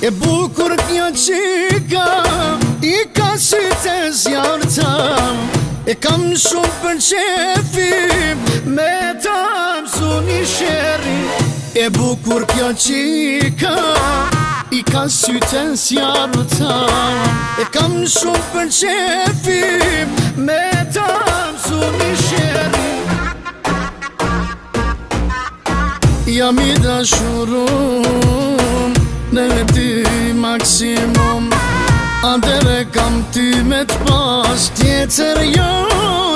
E bukur kjo qika, I ka sytë e zjarëta, E kam shumë për qefi, me ta mësu një sheri. E bukur kjo qika, I ka sytë e zjarëta, E kam shumë për qefi, me ta mësu një sheri. Jam I dashurum në ty maksimum, Andere kam ty me t'pas, Tjetër jo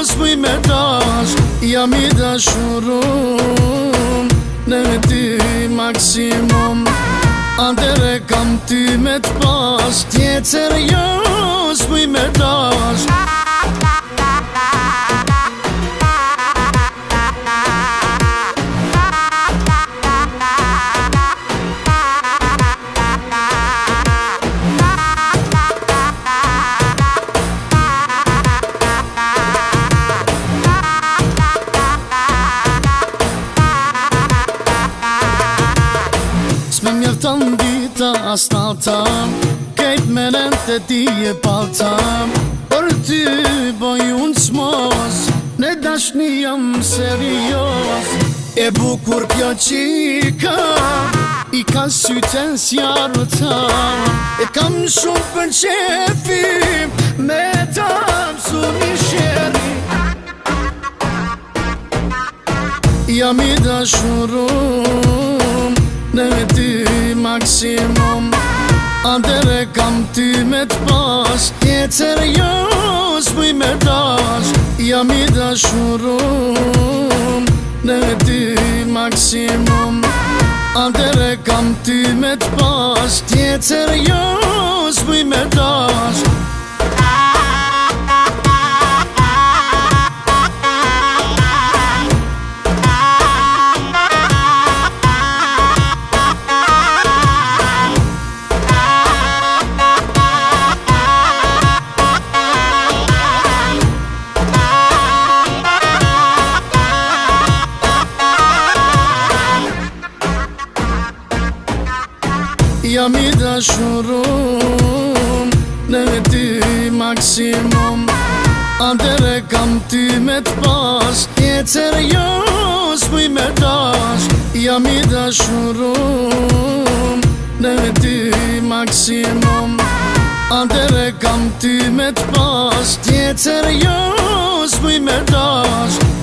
s'puj me dash. Jam I dashurum në ty maksimum, Andere kam ty me t'pas, Tjetër jo s'puj me dash. S'me mjefton dita as nata, Kejt me rente ti e palta, Për ty boj unë s'mos, Në dashni jam serios. E bukur kjo qika, I ka sytë e zjarëta, E kam shumë për qefi, me ta mësu një sheri. Jam I dashurum në ty maksimum, Andere kam ty me t'pas, Tjetër jo s'puj me dash. Jam I dashurum në ty maksimum, Andere kam ty me t'pas, Tjetër jo s'puj me dash. Jam I dashurum në ty maksimum, Andere kam ty me t'pas, Tjetër jo s'puj me dash. Jam I dashurum në ty maksimum, Andere kam ty me t'pas, Tjetër jo s'puj me dash.